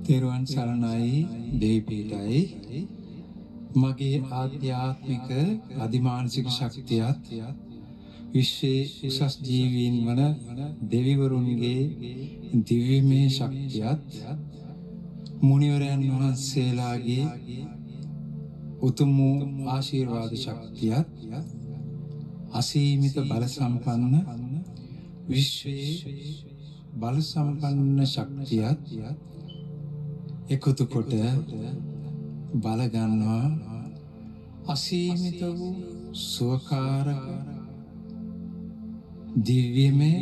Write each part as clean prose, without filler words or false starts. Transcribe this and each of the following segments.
තෙරුවන් සරණයි දෙවි පීඨයි මගේ ආධ්‍යාත්මික අධිමානසික ශක්තියත් විශ්වයේ උසස් ජීවීන් වන දෙවිවරුන්ගේ දිව්‍යමය ශක්තියත් මුනිවරයන් වහන්සේලාගේ උතුම් ආශිර්වාද ශක්තියත් අසීමිත බල සම්පන්න විශ්වයේ බල සම්පන්න ශක්තියත් එකතු කොට බල ගන්නවා අසීමිත වූ සුවකාරක දිව්‍යමය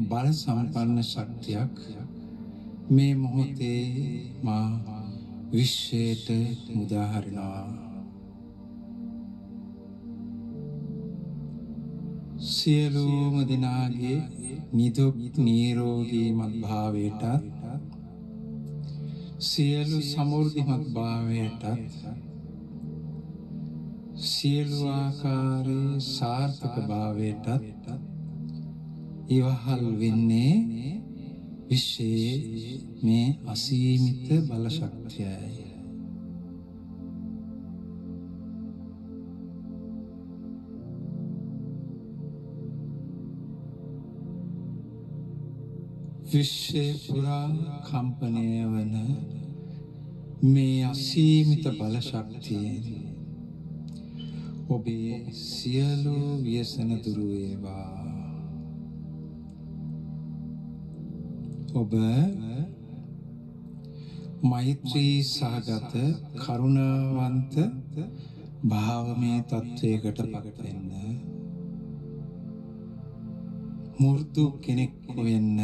බල සම්පන්න ශක්තියක් මේ මොහොතේ මා විශ්වයට මුදා හරිනවා. සියලුම දෙනාගේ නිදුක් නිරෝගීමත් භාවයටත් සියලු සමෘද්ධිමත් භාවයටත් සියලු ආකාරයේ සාර්ථක භාවයටත් ඉවහල් වෙන්නේ විශ්වයේ මේ අසීමිත බල ශක්තියයි. විශ්වයේ පුරා කම්පනය වන මේ අසීමිත බල ශක්තියෙන් ඔබේ සියලු ව්‍යසන දුරු වේවා. ඔබ මෛත්‍රී සහගත කරුණාවන්ත භාවමය තත්වයකට පත් වෙන්න. මෘදු කෙනෙක් වෙන්න.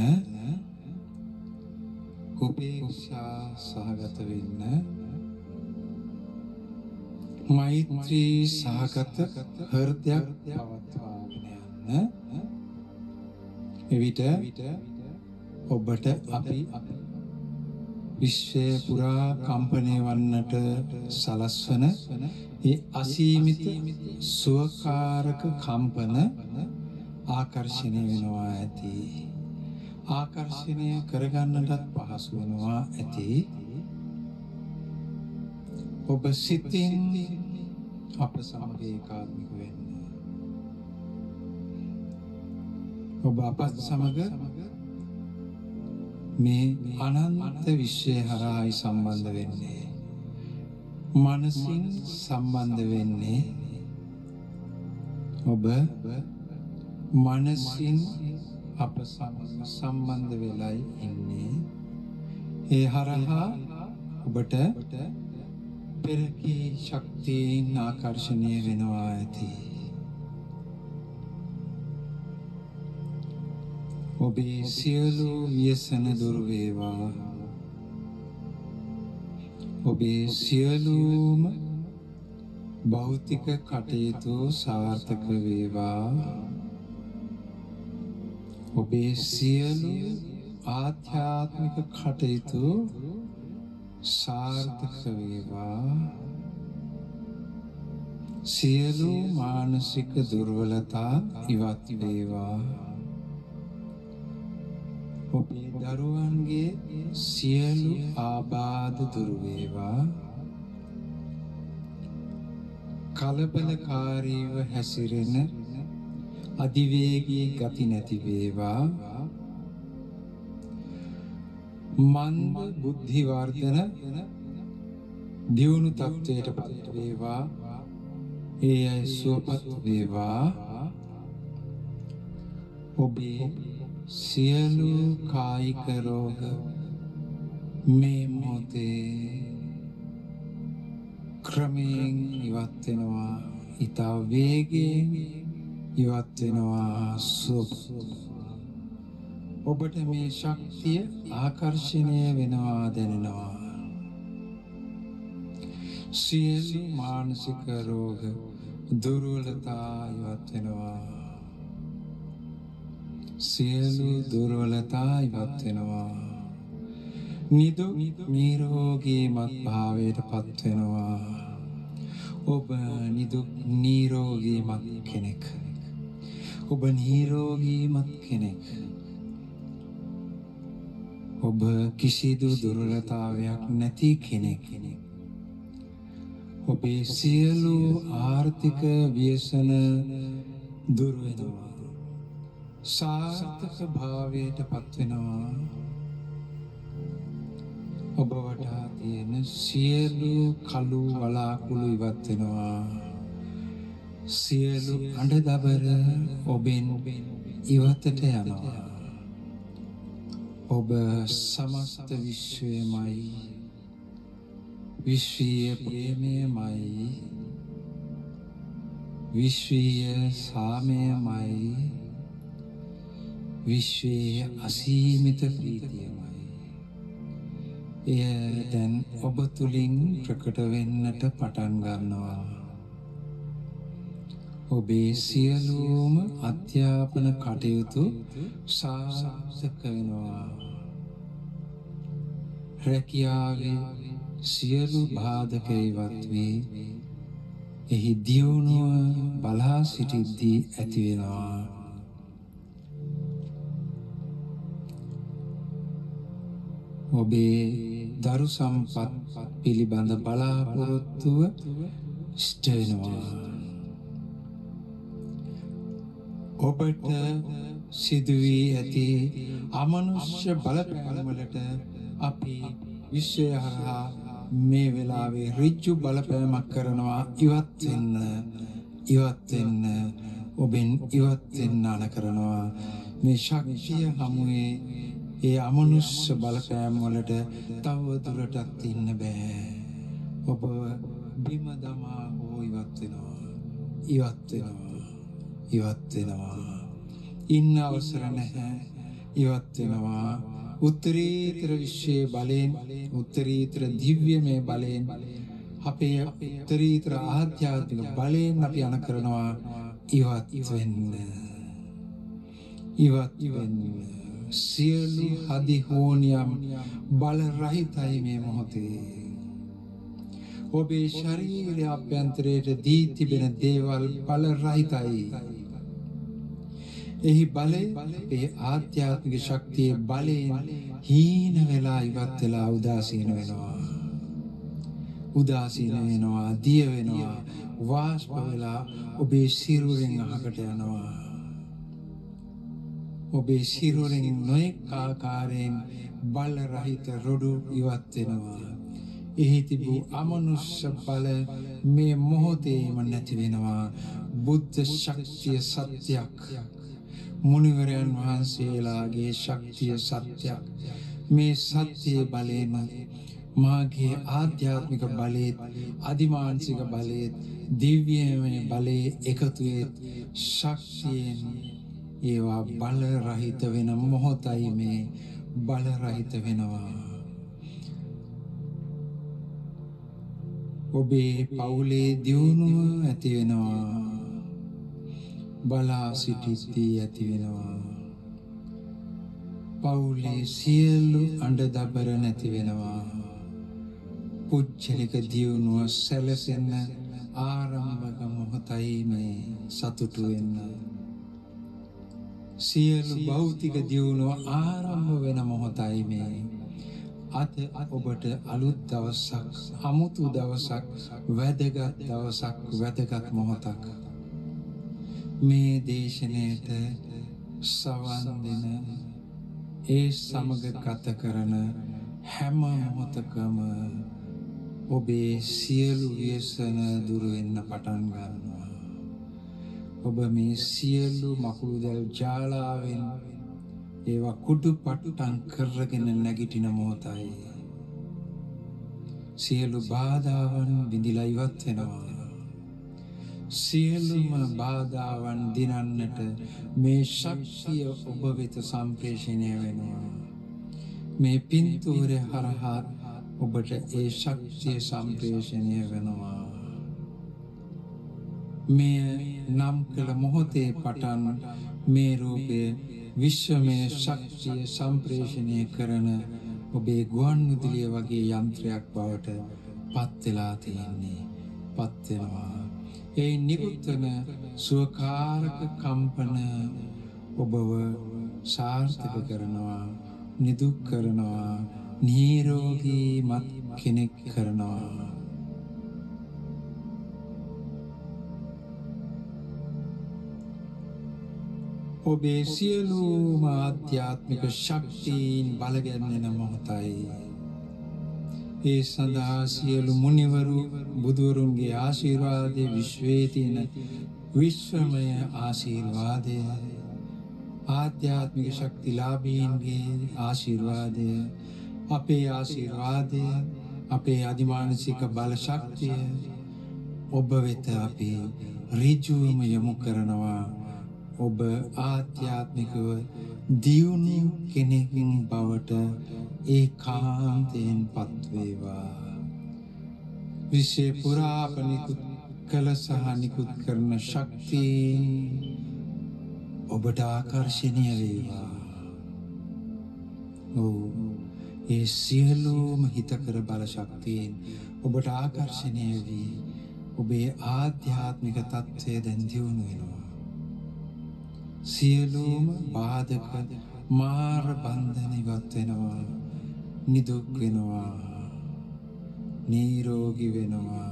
උපේක්ෂා සහගත වෙන්න. මෛත්‍රී සහගත හෘදයක් පවත්වාගෙන යන්න. එවිට ඔබට අපි විශ්වය පුරා කම්පනය වන්නට සලස්වන ඒ අසීමිත සුවකාරක කම්පන ආකර්ෂණය වෙනවා ඇති. ආකර්ෂණය කරගන්නටත් පහසු වෙනවා ඇති. ඔබ සිතින් අප සමග ඒකාත්මික වෙන්න. ඔබ අපත් සමග මේ අනන්ත විශ්වය හරහායි සම්බන්ධ වෙන්නේ. මනසින් සම්බන්ධ වෙන්නේ. ඔබ මනසින් අප සම්බන්ධ වෙලයි ඉන්නේ. ඒ හරහා ඔබට පෙරකී ශක්තියින් ආකර්ෂණය වෙනවා ඇති. ඔබේ සියලු ව්‍යසන දුරු වේවා. ඔබේ සියලුම භෞතික කටයුතු සාර්ථක වේවා. ඔබේ සියලු ආධ්‍යාත්මික කටයුතු සාර්ථක වේවා. සියලු මානසික දුර්වලතා ඉවත් වේවා. ඔබේ දරුවන්ගේ සියලු ආබාධ දුරු වේවා. කලබලකාරීව හැසිරෙන අධිවේගී ගති නැති වේවා. මන්ද බුද්ධි වර්ධන දියුණු තත්වයට පත් වේවා. ඒ අය සුවපත් වේවා. ඔබේ සියලු කායික රෝග මේ මොහොතේ ක්‍රමයෙන් ඉවත් වෙනවා. ඊතා වේගයෙන් ඉවත් වෙනවා. ඔබට මේ ශක්තිය ආකර්ෂණය වෙනවා දැනෙනවා. සියලු මානසික රෝග දුර්වලතා ඉවත් වෙනවා. සියලු දුර්වලතා ඉවත් වෙනවා. නිදුක් නිරෝගීමත් භාවයට පත් වෙනවා. ඔබ නිදුක් නිරෝගීමත් කෙනෙක්. ඔබ නිරෝගීමත් කෙනෙක්. ඔබ කිසිදු දුර්වලතාවයක් නැති කෙනෙක්. ඔබේ සියලු ආර්ථික ව්‍යසන දුර වෙනවා. සාර්ථක භාවයට පත් වෙනවා. ඔබ වටා තියෙන සියලු කළු වලාකුළු ඉවත් වෙනවා. සියලු අඬදබර ඔබෙන් ඉවතට යනවා. ඔබ සමස්ත විශ්වයමයි, විශ්වීය ප්‍රේමයමයි, විශ්වීය සාමයමයි, විශ්වීය අසීමිත ප්‍රීතියමයි. එය දැන් ඔබ තුලින් ප්‍රකට වෙන්නට පටන් ගන්නවා. ඔබේ සියලුම අධ්‍යාපන කටයුතු සාර්ථක වෙනවා. රැකියාවේ සියලු බාධක ඉවත් වී එහි දියුණුව බලා සිටිද්දී ඇති වෙනවා. ඔබේ දරු සම්පත් පිළිබඳ බලාපොරොත්තුව ඉෂ්ට වෙනවා. ඔබට සිදුවී ඇති අමනුෂ්‍ය බලපෑම් වලට අපි විශ්වය හරහා මේ වෙලාවේ ඍජු බලපෑමක් කරනවා. ඉවත් වෙන්න ඔබෙන් ඉවත් වෙන්න අන කරනවා. මේ ශක්තිය හමුවේ ඒ අමනුෂ්‍ය බලපෑම් වලට තව දුරටත් ඉන්න බෑ. ඔබ බිම දමා හෝ ඉවත් වෙනවා. ඉන්න අවසර නැහැ. ඉවත් වෙනවා. උත්තරීතර විශ්වයේ බලයෙන්, උත්තරීතර දිව්‍යමය බලයෙන්, අපේ උත්තරීතර ආධ්‍යාත්මික බලයෙන් අපි අන කරනවා ඉවත් වෙන්න. සියලු හදි හෝනියම් බල රහිතයි මේ මොහොතේ. ඔබේ ශරීරයේ අභ්‍යන්තරයට දී තිබෙන දේවල් බල රහිතයි. එහි බලය අපේ ආධ්‍යාත්මික ශක්තියේ බලයෙන් හීන වෙලා ඉවත් වෙලා උදාසීන වෙනවා, දිය වෙනවා, වාෂ්ප වෙලා ඔබේ සිරුරෙන් අහකට යනවා. ඔබේ සිරුරෙන් නොයෙක් ආකාරයෙන් බල රහිත රොඩු ඉවත් වෙනවා. එහි තිබූ අමනුෂ්‍ය බල මේ මොහොතේම නැති වෙනවා. බුද්ධ ශක්තිය සත්‍යයක්. මුනිවරයන් වහන්සේලාගේ ශක්තිය සත්‍යයක්. මේ සත්‍යයේ බලයෙන් මාගේ ආධ්‍යාත්මික බලයේත්, අධිමානසික බලයේත්, දිව්‍යමය බලයේ එකතුවේ ශක්තියෙන් ඒවා බල රහිත වෙන මොහොතයි මේ බල රහිත වෙනවා. ඔබේ පවුලේ දියුණුව ඇති වෙනවා. බලා සිටිද්දී ඇති වෙනවා. පවුලේ සියලු අඬදබර නැති වෙනවා. පුච්චලික දියුණුව සැලසෙන්න ආරම්භක මොහොතයි මේ සතුටු වෙන්න. සියලු භෞතික දියුණුව ආරම්භ වෙන මොහොතයි මේ. අද ඔබට අලුත් දවසක්, අමුතු දවසක්, වැදගත් දවසක්, වැදගත් මොහොතක්. මේ දේශනයට සවන් දෙන, ඒ සමග ගත කරන හැම මොහොතකම ඔබේ සියලු ව්‍යසන දුර වෙන්න පටන් ගන්නවා. ඔබ මේ සියලු මකුළු දැල් ජාලාවෙන් ඒවා කුඩු පට්ටම් කරගෙන නැගිටින මොහොතයි. සියලු බාධාවන් විඳිලා ඉවත් වෙනවා. සියලුම බාධාවන් දිනන්නට මේ ශක්තිය ඔබ වෙත සම්ප්‍රේෂණය වෙනවා. මේ පින්තූරය හරහා ඔබට ඒ ශක්තිය සම්ප්‍රේෂණය වෙනවා. මේ නම් කළ මොහොතේ පටන් මේ රූපය විශ්වමය ශක්තිය සම්ප්‍රේෂණය කරන ඔබේ ගුවන් විදුලිය වගේ යන්ත්‍රයක් බවට පත් වෙලා තියෙන්නේ. පත් වෙනවා. ඒ නිකුත් වන සුවකාරක කම්පන ඔබව සාර්ථක කරනවා. නිදුක් කරනවා, නිරෝගීමත් කෙනෙක් කරනවා. ඔබේ සියලුම ආධ්‍යාත්මික ශක්තියින් බලගැන්වෙන මොහොතයි. ඒ සඳහා සියලු මුනිවරු බුදුවරුන්ගේ ආශිර්වාදය, විශ්වයේ තියෙන විශ්වමය ආශිර්වාදය, ආධ්‍යාත්මික ශක්තිලාභීන්ගේ ආශිර්වාදය, අපේ ආශිර්වාදය, අපේ අධිමානසික බල ශක්තිය ඔබ වෙත අපි ඍජුවම යොමු කරනවා. ඔබ ආධ්‍යාත්මිකව දියුණු කෙනෙකින් බවට ඒකාන්තයෙන් පත්වේවා. විශ්වය පුරා නිකුත් කළ සහ නිකුත් කරන ශක්තියින් ඔබට ආකර්ෂණීය වේවා. ඒ සියලුම හිතකර බල ශක්තියින් ඔබට ආකර්ෂණීය වී ඔබේ ආධ්‍යාත්මික තත්ත්වය දැන් දියුණු වෙනවා. සියලුම බාධක මාර බන්ධන ඉවත් වෙනවා, නිදුක් වෙනවා, නිරෝගී වෙනවා,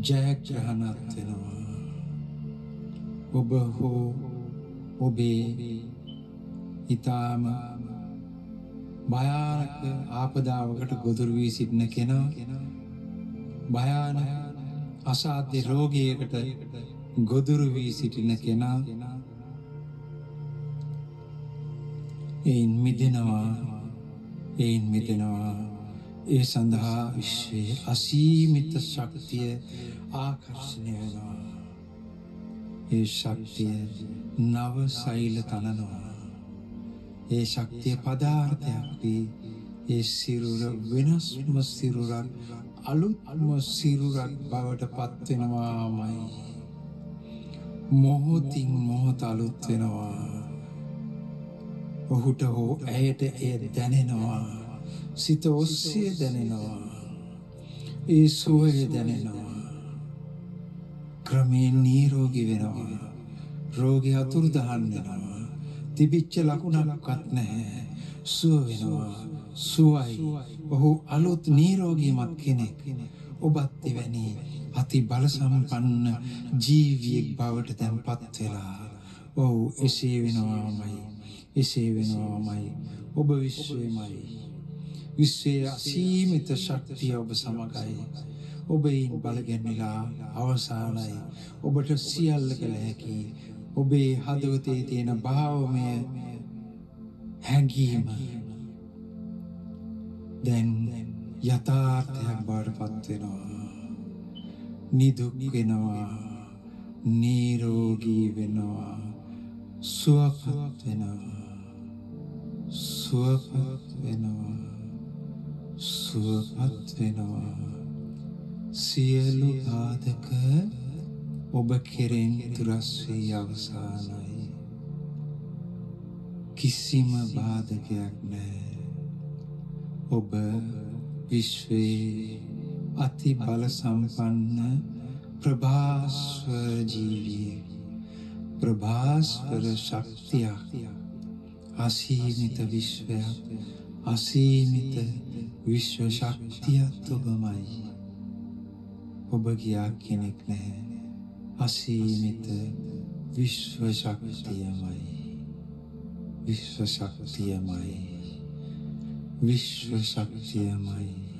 ජයග්‍රහණත් වෙනවා. ඔබ හෝ ඔබේ ඊටාම භයානක ආපදාවකට ගොදුරු වී සිටින කෙනා, භයානක අසාධ්‍ය රෝගයකට ගොදුරු වී සිටින කෙනා එයින් මිදෙනවා. ඒ සඳහා විශ්වයේ අසීමිත ශක්තිය ආකර්ෂණය වෙනවා. ඒ ශක්තිය නව සෛල තනනවා. ඒ ශක්තිය පදාර්ථයක් වී ඒ සිරුර වෙනස්ම සිරුරක්, අලුත්ම සිරුරක් බවට පත් වෙනවාමයි. මොහොතින් මොහොත අලුත් වෙනවා. ඔහුට හෝ ඇයට එය දැනෙනවා. සිත ඔස්සේ දැනෙනවා. ඒ සුවය දැනෙනවා. ක්‍රමයෙන් නිරෝගී වෙනවා. රෝගය අතුරුදහන් වෙනවා. තිබිච්ච ලකුණක්වත් නැහැ. සුව වෙනවා. සුවයි. ඔහු අලුත් නිරෝගීමත් කෙනෙක්. ඔබත් එවැනි අති බල සම්පන්න ජීවියෙක් බවට දැන්පත් වෙලා. ඔව්, එසේ වෙනවාමයි. එසේ වෙනවාමයි. ඔබ විශ්වයමයි. විශ්වයේ අසීමිත ශක්තිය ඔබ සමගයි. ඔබයින් බලගැන්විලා අවසානයි. ඔබට සියල්ල කළ හැකි. ඔබේ හදවතේ තියෙන භාවමය හැඟීම දැන් යථාර්ථයක් බවට පත් වෙනවා. නිදුක් වෙනවා, නිරෝගී වෙනවා, සුවපත් වෙනවා, සුවපත් වෙනවා, සුවපත් වෙනවා. සියලු බාධක ඔබ කෙරෙන් දුරස් වී අවසానයි. කිසිම බාධකයක් නැහැ. ඔබ විශ්වයේ අති බල සම්පන්න ප්‍රභාස්වර ජීවියෙක්. ප්‍රභාස්වර ශක්තියක්, අසීමිත විශ්වයක්, අසීමිත විශ්ව ශක්තියක් ඔබමයි. ඔබ ගියා කෙනෙක් නැහැ. අසීමිත විශ්ව ශක්තියමයි. විශ්ව ශක්තියමයි. විශ්ව ශක්තියමයි.